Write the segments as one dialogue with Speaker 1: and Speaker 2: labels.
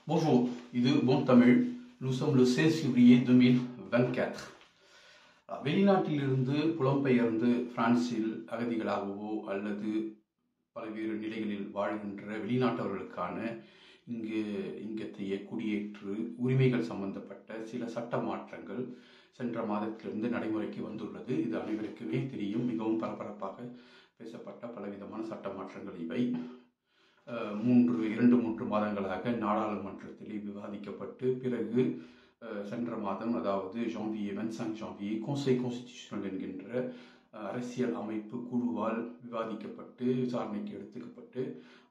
Speaker 1: Bonjour, இது Bon Tamil. Nous sommes le 16 février 2024. வெளிநாட்டிலிருந்து புலம்பெயர்ந்து பிரான்சில் அகதிகளாகவோ அல்லது பல்வேறு நிலைகளில் வாழ்கின்ற வெளிநாட்டவர்களுக்கான இங்கத்தைய குடியேற்று உரிமைகள் சம்பந்தப்பட்ட சில சட்ட மாற்றங்கள் சென்ற மாதத்திலிருந்து நடைமுறைக்கு வந்துள்ளது. இது அனைவருக்குமே தெரியும். மிகவும் பரபரப்பாக பேசப்பட்ட பலவிதமான சட்ட மாற்றங்கள் இவை. 2-3 மாதங்களாக நாடாளுமன்றத்தில் விவாதிக்கப்பட்டு பிறகு சென்ற மாதம், அதாவது ஜான்வியே 25 ஜான்வியே கான்செயில் கான்ஸ்டிடியூஷனல் என்கின்ற அரசியல் அமைப்பு குழுவால் விவாதிக்கப்பட்டு விசாரணைக்கு எடுத்துக்கப்பட்டு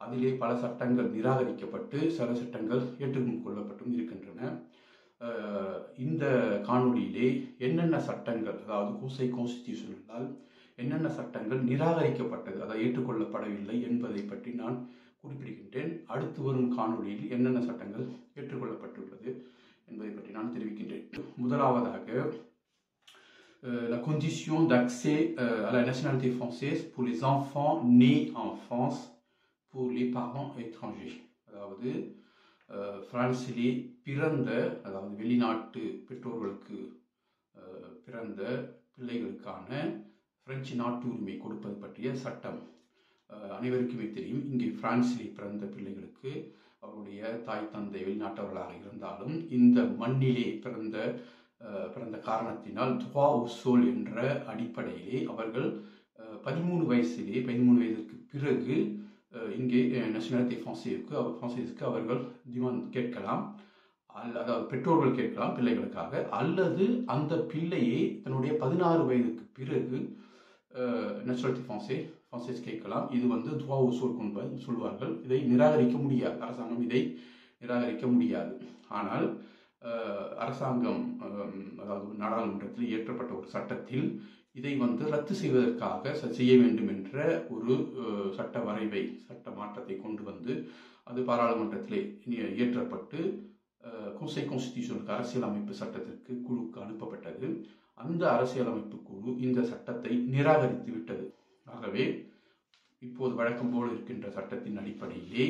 Speaker 1: அதிலே பல சட்டங்கள் நிராகரிக்கப்பட்டு சில சட்டங்கள் ஏற்றுக்கொள்ளப்பட்டும் இருக்கின்றன. இந்த காணொலியிலே என்னென்ன சட்டங்கள், அதாவது கான்செயில் கான்ஸ்டிடியூஷனலால் என்னென்ன சட்டங்கள் நிராகரிக்கப்பட்டது, அதை ஏற்றுக்கொள்ளப்படவில்லை என்பதை பற்றி நான் குறிப்பிடுகின்றேன். அடுத்து வரும் காணொலியில் என்னென்ன சட்டங்கள் ஏற்றுக்கொள்ளப்பட்டுள்ளது என்பதை பற்றி நான் தெரிவிக்கின்றேன். முதலாவதாக la condition d'accès à la nationalité française pour les enfants nés en France pour les parents étrangers. அதாவது பிரான்சிலே பிறந்த, அதாவது வெளிநாட்டு பெற்றோர்களுக்கு பிறந்த பிள்ளைகளுக்கான பிரெஞ்சு நாட்டு உரிமை கொடுப்பது பற்றிய சட்டம். அனைவருக்குமே தெரியும், இங்கே பிரான்சிலே பிறந்த பிள்ளைகளுக்கு அவருடைய தாய் தந்தை வெளிநாட்டவர்களாக இருந்தாலும் இந்த மண்ணிலே பிறந்த காரணத்தினால் droit au sol என்ற அடிப்படையிலே அவர்கள் 13 வயதிற்கு பிறகு இங்கே நேஷனாலிட்டி ஃப்ரான்சேஸுக்கு அவர்கள் டிமாண்ட் கேட்கலாம். அதாவது பெற்றோர்கள் கேட்கலாம் பிள்ளைகளுக்காக, அல்லது அந்த பிள்ளையை தன்னுடைய 16 வயதுக்கு பிறகு நேஷனாலிட்டி ஃப்ரான்சேஸ் கேட்கலாம். இது droit au sol சொல்வார்கள். இதை நிராகரிக்க முடியாது, அரசாங்கம் இதை நிராகரிக்க முடியாது. ஆனால் அரசாங்கம், அதாவது நாடாளுமன்றத்தில் இயற்றப்பட்ட ஒரு சட்டத்தில் இதை ரத்து செய்வதற்காக செய்ய வேண்டும் என்ற ஒரு சட்ட மாற்றத்தை கொண்டு வந்து அது பாராளுமன்றத்திலே இயற்றப்பட்டு கான்செயில் கான்ஸ்டிடியூஷனுக்கு அரசியலமைப்பு சட்டத்திற்கு குழுக்கு அனுப்பப்பட்டது. அந்த அரசியலமைப்பு குழு இந்த சட்டத்தை நிராகரித்து விட்டது. ஆகவே இப்போது வழக்கம் போல் இருக்கின்ற சட்டத்தின் அடிப்படையிலே,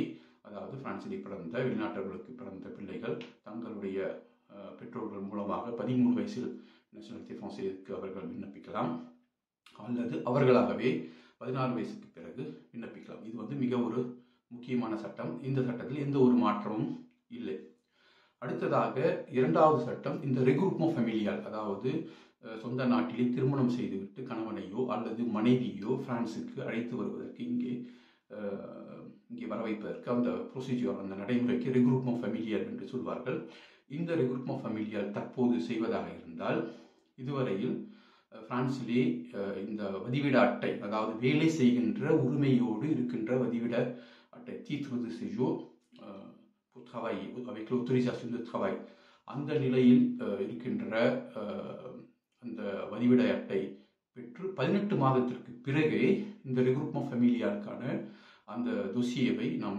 Speaker 1: அதாவது பிரான்சிலே பிறந்த வெளிநாட்டவர்களுக்கு பிறந்த பிள்ளைகள் தங்களுடைய பெற்றோர்கள் மூலமாக 13 வயசில் நேஷனாலிட்டி ஃப்ரான்சேஸுக்கு அவர்கள் விண்ணப்பிக்கலாம், அல்லது அவர்களாகவே 16 வயசுக்கு பிறகு விண்ணப்பிக்கலாம். இது மிக ஒரு முக்கியமான சட்டம். இந்த சட்டத்தில் எந்த ஒரு மாற்றமும் இல்லை. அடுத்ததாக இரண்டாவது சட்டம், இந்த ரெக்ரூட்மெண்ட் ஃபேமிலியால், அதாவது சொந்த நாட்டிலே திருமணம் செய்துவிட்டு கணவனையோ அல்லது மனைவியோ பிரான்சுக்கு அழைத்து வருவதற்கு இங்கே வர வைப்பதற்கு அந்த ப்ரொசீஜர், அந்த நடைமுறைக்கு ரெக்ரூட்மெண்ட் ஃபேமிலியால் என்று சொல்வார்கள். இந்த ரெக்ரூட்மெண்ட் ஃபேமிலியால் தற்போது செய்வதாக இருந்தால், இதுவரையில் பிரான்சிலே இந்த வதிவிட அட்டை, அதாவது வேலை செய்கின்ற உரிமையோடு இருக்கின்ற வதிவிட அட்டை titre de séjour pour travailler avec l'autorisation de travail, அந்த நிலையில் இருக்கின்ற அந்த வதிவிட அட்டை பெற்று 18 மாதத்திற்கு பிறகே இந்த ரெக்ரூட்மெண்ட் ஃபேமிலியாலுக்கான அந்த டொசியேவை நாம்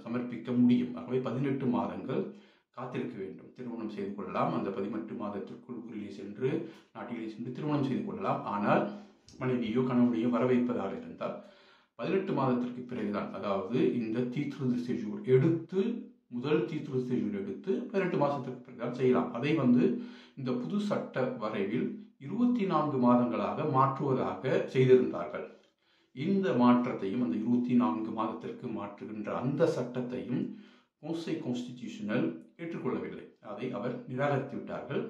Speaker 1: சமர்ப்பிக்க முடியும். ஆகவே 18 மாதங்கள் காத்திருக்க வேண்டும். திருமணம் செய்து கொள்ளலாம். அந்த 18 மாதத்திற்குள் ஊரிலே சென்று நாட்டிலே சென்று திருமணம் செய்து கொள்ளலாம். ஆனால் மனைவியோ கணவனையோ வரவைப்பதாக இருந்தால் 18 மாதத்திற்கு பிறகுதான், அதாவது இந்த titre de séjour எடுத்து, முதல் titre de séjour எடுத்து 18 மாதத்திற்கு பிறகுதான் செய்யலாம். அதை இந்த புது சட்ட வரைவில் 24 மாதங்களாக மாற்றுவதாக செய்திருந்தார்கள். இந்த மாற்றத்தையும், அந்த 24 மாதத்திற்கு மாற்றுகின்ற அந்த சட்டத்தையும் கான்செயில் கான்ஸ்டிடியூஷனல் ஏற்றுக்கொள்ளவில்லை. அதை அவர் நிராகரித்து விட்டார்கள்.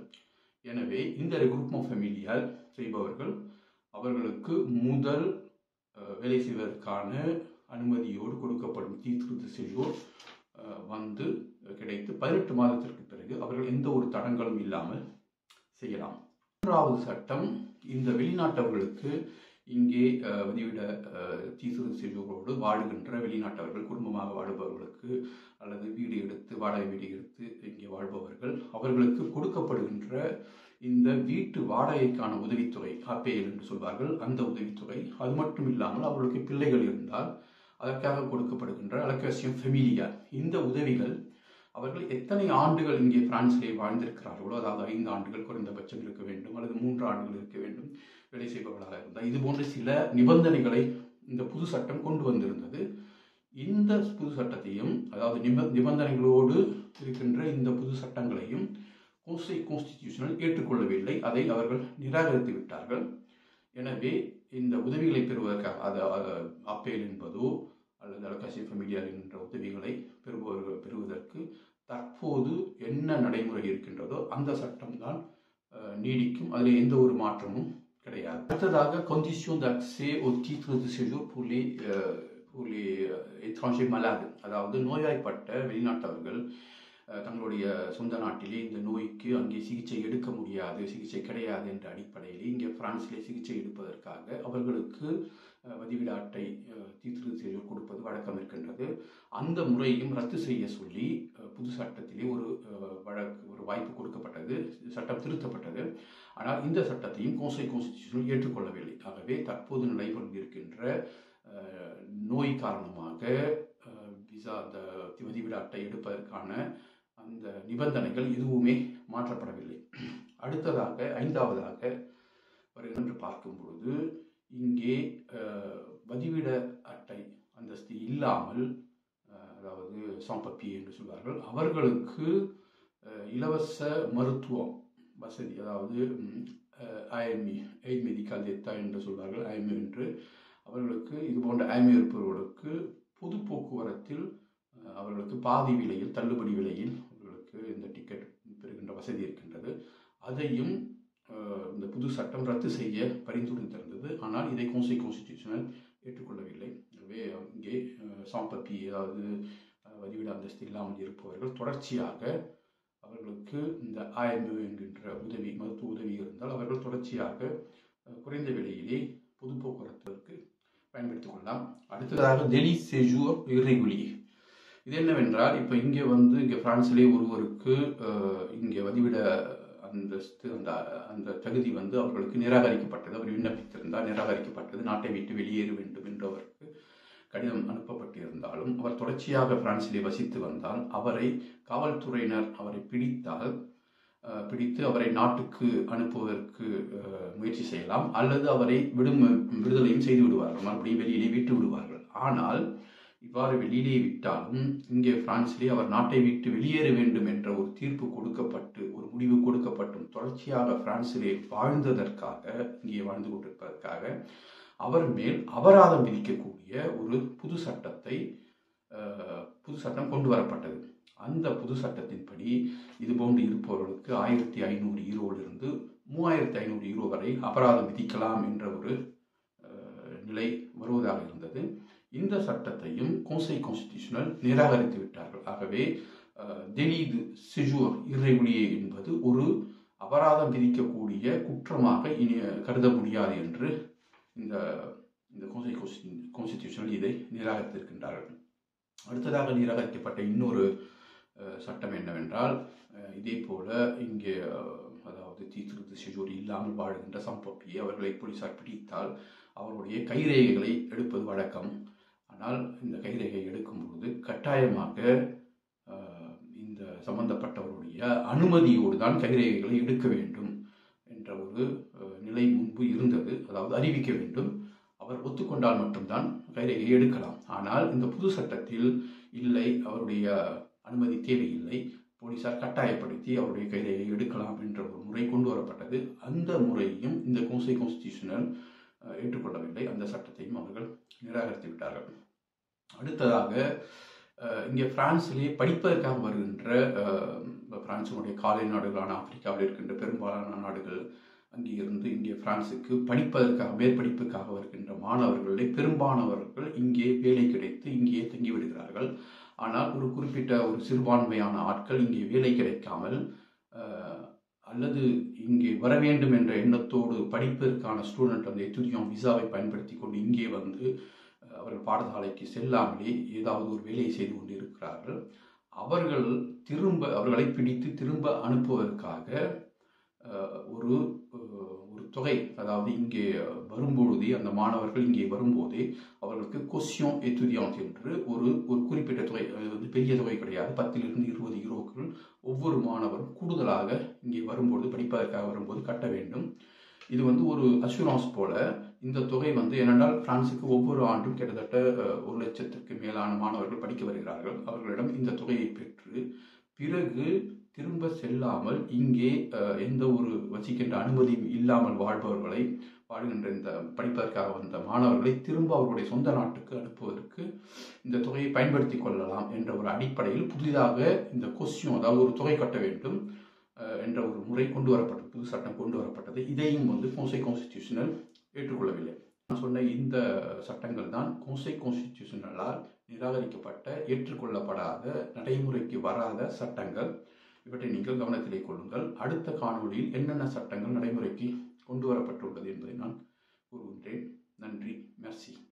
Speaker 1: எனவே இந்த ரெக்ரூட்மெண்ட் ஃபேமிலியால் செய்பவர்கள் அவர்களுக்கு முதல் வேலை செய்வதற்கான அனுமதியோடு கொடுக்கப்படும் titre de séjour கிடைத்து 18 மாதத்திற்கு பிறகு அவர்கள் எந்த ஒரு தடங்களும் இல்லாமல் செய்யலாம். மூன்றாவது சட்டம், இந்த வெளிநாட்டவர்களுக்கு இங்கே வதிவிட titre de séjour வாழுகின்ற வெளிநாட்டவர்கள், குடும்பமாக வாழ்பவர்களுக்கு அல்லது வீடு எடுத்து வாடகை வீடு எடுத்து இங்கே வாழ்பவர்கள், அவர்களுக்கு கொடுக்கப்படுகின்ற இந்த வீட்டு வாடகைக்கான உதவித்தொகை, APL என்று சொல்வார்கள், அந்த உதவித்தொகை, அது மட்டும் இல்லாமல் அவர்களுக்கு பிள்ளைகள் இருந்தால் அதற்காக கொடுக்கப்படுகின்ற அலோகேஷன் ஃபேமிலியால், இந்த உதவிகள் அவர்கள் எத்தனை ஆண்டுகள் இங்கே பிரான்சிலே வாழ்ந்திருக்கிறார்களோ, அதாவது 5 ஆண்டுகள் குறைந்தபட்சம் இருக்க வேண்டும், அல்லது 3 ஆண்டுகள் இருக்க வேண்டும் வேலை செய்பவர்களாக இருந்தால், இது போன்ற சில நிபந்தனைகளை இந்த புது சட்டம் கொண்டு வந்திருந்தது. இந்த புது சட்டத்தையும், அதாவது நிபந்தனைகளோடு இருக்கின்ற இந்த புது சட்டங்களையும் conseil constitutionnel ஏற்றுக்கொள்ளவில்லை. அதை அவர்கள் நிராகரித்து விட்டார்கள். எனவே இந்த உதவிகளை பெறுவதற்காக, அப்பேல் என்பதோ அல்லது அலோகேஷன் ஃபமிலியார் என்ற உதவிகளை பெறுவதற்கு தற்போது என்ன நடைமுறை இருக்கின்றதோ அந்த சட்டம்தான் நீடிக்கும். அதில் எந்த ஒரு மாற்றமும் கிடையாது. அடுத்ததாக conditions d'accès au titre de séjour pour les étrangers malades, அதாவது நோய்வாய்ப்பட்ட வெளிநாட்டவர்கள் தங்களுடைய சொந்த நாட்டிலே இந்த நோய்க்கு அங்கே சிகிச்சை எடுக்க முடியாது, சிகிச்சை கிடையாது என்ற அடிப்படையில் இங்கே பிரான்சிலே சிகிச்சை எடுப்பதற்காக அவர்களுக்கு வதிவிட அட்டை தீர்த்து செய்து கொடுப்பது வழக்கம் இருக்கின்றது. அந்த முறையும் ரத்து செய்ய சொல்லி புது சட்டத்திலே ஒரு வாய்ப்பு கொடுக்கப்பட்டது, சட்டம் திருத்தப்பட்டது. ஆனால் இந்த சட்டத்தையும் conseil constitutionnel ஏற்றுக்கொள்ளவில்லை. ஆகவே தற்போது நடைபெறுகின்ற நோய் காரணமாக விசா அந்த வதிவிட அட்டை எடுப்பதற்கான அந்த நிபந்தனைகள் எதுவுமே மாற்றப்படவில்லை. அடுத்ததாக 5வதாக என்று பார்க்கும் பொழுது இங்கே வதிவிட அட்டை அந்தஸ்து இல்லாமல், அதாவது sans papier என்று சொல்வார்கள், அவர்களுக்கு இலவச மருத்துவம் வசதி, அதாவது AME aide médicale d'État என்று சொல்வார்கள், AME என்று, அவர்களுக்கு இது போன்ற AME இருப்பவர்களுக்கு பொது போக்குவரத்தில் அவர்களுக்கு பாதி விலையில், தள்ளுபடி விலையில் அவர்களுக்கு இந்த டிக்கெட் பெறுகின்ற வசதி இருக்கின்றது. அதையும் இந்த புது சட்டம் ரத்து செய்ய பரிந்துரைத்திருந்தது. ஆனால் இதை conseil constitutionnel ஏற்றுக்கொள்ளவில்லை. எனவே இங்கே sans papier, அதாவது வதிவிட அந்தஸ்து இல்லாமல் இருப்பவர்கள் தொடர்ச்சியாக அவர்களுக்கு இந்த AME என்கின்ற உதவி, மருத்துவ உதவி இருந்தால் அவர்கள் தொடர்ச்சியாக குறைந்த விலையிலே பொது போக்குவரத்திற்கு பயன்படுத்திக் கொள்ளலாம். அடுத்ததாக délit séjour irrégulier. இது என்னவென்றால், இப்போ இங்கே பிரான்சிலே ஒருவருக்கு இங்கே வதிவிட அந்தஸ்து அந்த தகுதி அவர்களுக்கு நிராகரிக்கப்பட்டது. அவர் விண்ணப்பித்திருந்தால் நிராகரிக்கப்பட்டது. நாட்டை விட்டு வெளியேற வேண்டும் என்று அவருக்கு கடிதம் அனுப்பப்பட்டிருந்தாலும் அவர் தொடர்ச்சியாக பிரான்சிலே வசித்து வந்தால் அவரை காவல்துறையினர் அவரை பிடித்து அவரை நாட்டுக்கு அனுப்புவதற்கு முயற்சி செய்யலாம், அல்லது அவரை விடுதலையும் செய்து விடுவார்கள், மறுபடியும் வெளியிலே விட்டு விடுவார்கள். ஆனால் இவ்வாறு வெளியிலே விட்டாலும் இங்கே பிரான்சிலே அவர் நாட்டை விட்டு வெளியேற வேண்டும் என்ற ஒரு தீர்ப்பு கொடுக்கப்பட்டு, ஒரு முடிவு கொடுக்கப்பட்டும் தொடர்ச்சியாக பிரான்சிலே வாழ்ந்ததற்காக, இங்கே வாழ்ந்து கொண்டிருப்பதற்காக அவர் மேல் அபராதம் விதிக்கக்கூடிய ஒரு புது சட்டம் கொண்டு வரப்பட்டது. அந்த புது சட்டத்தின்படி இதுபோன்று இருப்பவர்களுக்கு 1500 யூரோவிலிருந்து 3500 யூரோ வரை அபராதம் விதிக்கலாம் என்ற ஒரு நிலை வருவதாக இருந்தது. இந்த சட்டத்தையும் conseil constitutionnel நிராகரித்து விட்டார்கள். ஆகவே délit de séjour irrégulier என்பது ஒரு அபராதம் விதிக்கக்கூடிய குற்றமாக இனி கருத முடியாது என்று இந்த conseil constitutionnel இதை நிராகரித்திருக்கின்றார்கள். அடுத்ததாக நிராகரிக்கப்பட்ட இன்னொரு சட்டம் என்னவென்றால், இதே போல இங்கே அதாவது தீர்த்து séjour இல்லாமல் வாழ்கின்ற sans papier அவர்களை போலீசார் பிடித்தால் அவருடைய கைரேகைகளை எடுப்பது வழக்கம். ஆனால் இந்த கைரேகை எடுக்கும்போது கட்டாயமாக இந்த சம்பந்தப்பட்டவருடைய அனுமதியோடு தான் கைரேகைகளை எடுக்க வேண்டும் என்ற ஒரு நிலை முன்பு இருந்தது. அதாவது அறிவிக்க வேண்டும், அவர் ஒத்துக்கொண்டால் மட்டும்தான் கைரேகையை எடுக்கலாம். ஆனால் இந்த புது சட்டத்தில் இல்லை, அவருடைய அனுமதி தேவையில்லை, போலீசார் கட்டாயப்படுத்தி அவருடைய கைரேகையை எடுக்கலாம் என்ற ஒரு முறை கொண்டு வரப்பட்டது. அந்த முறையும் இந்த conseil constitutionnel ஏற்றுக்கொள்ளவில்லை. அந்த சட்டத்தையும் அவர்கள் நிராகரித்து விட்டார்கள். அடுத்ததாக இங்கே பிரான்சிலே படிப்பதற்காக வருகின்ற பிரான்சினுடைய காலை நாடுகளான ஆப்பிரிக்காவில் இருக்கின்ற பெரும்பாலான நாடுகள் அங்கே இருந்து இங்கே பிரான்சுக்கு படிப்பதற்காக, மேற்படிப்புக்காக வருகின்ற மாணவர்களில் பெரும்பாலானவர்கள் இங்கே வேலை கிடைத்து இங்கே தங்கிவிடுகிறார்கள். ஆனால் ஒரு குறிப்பிட்ட ஒரு சிறுபான்மையான ஆட்கள் இங்கே வேலை கிடைக்காமல் அல்லது இங்கே வர வேண்டும் என்ற எண்ணத்தோடு படிப்பதற்கான ஸ்டூடெண்ட் அந்த எத்துடியான் விசாவை பயன்படுத்தி கொண்டு இங்கே அவர்கள் பாடசாலைக்கு செல்லாமலே ஏதாவது ஒரு வேலையை செய்து கொண்டு இருக்கிறார்கள். அவர்களை பிடித்து திரும்ப அனுப்புவதற்காக ஒரு தொகை, அதாவது இங்கே வரும்பொழுதே அந்த மாணவர்கள் இங்கே வரும்போதே அவர்களுக்கு caution étudiante என்று ஒரு குறிப்பிட்ட தொகை, பெரிய தொகை கிடையாது, 10 to 20 யூரோக்கள் ஒவ்வொரு மாணவரும் கூடுதலாக இங்கே வரும்போது படிப்பதற்காக வரும்போது கட்ட வேண்டும். இது ஒரு அஷூரன்ஸ் போல இந்த தொகை ஏனென்றால் பிரான்சுக்கு ஒவ்வொரு ஆண்டும் கிட்டத்தட்ட 1,00,000க்கு மேலான மாணவர்கள் படிக்க வருகிறார்கள். அவர்களிடம் இந்த தொகையை பெற்று பிறகு திரும்ப செல்லாமல் இங்கே எந்த ஒரு வசிக்கின்ற அனுமதியும் இல்லாமல் வாழ்கின்ற இந்த படிப்பதற்காக வந்த மாணவர்களை திரும்ப அவர்களுடைய சொந்த நாட்டுக்கு அனுப்புவதற்கு இந்த தொகையை பயன்படுத்தி கொள்ளலாம் என்ற ஒரு அடிப்படையில் புதிதாக இந்த கொஸ்டின், அதாவது ஒரு தொகை கட்ட வேண்டும் என்ற ஒரு முறை கொண்டு வரப்பட்டது, புது சட்டம் கொண்டு வரப்பட்டது. இதையும் conseil constitutionnel ஏற்றுக்கொள்ளவில்லை. நான் சொன்ன இந்த சட்டங்கள் தான் conseil constitutionnel-ஆல் நிராகரிக்கப்பட்ட, ஏற்றுக்கொள்ளப்படாத, நடைமுறைக்கு வராத சட்டங்கள். இவற்றை நீங்கள் கவனத்திலே கொள்ளுங்கள். அடுத்த காணொளியில் என்னென்ன சட்டங்கள் நடைமுறைக்கு கொண்டு வரப்பட்டுள்ளது என்பதை நான் கூறுகின்றேன். நன்றி. மெர்சி.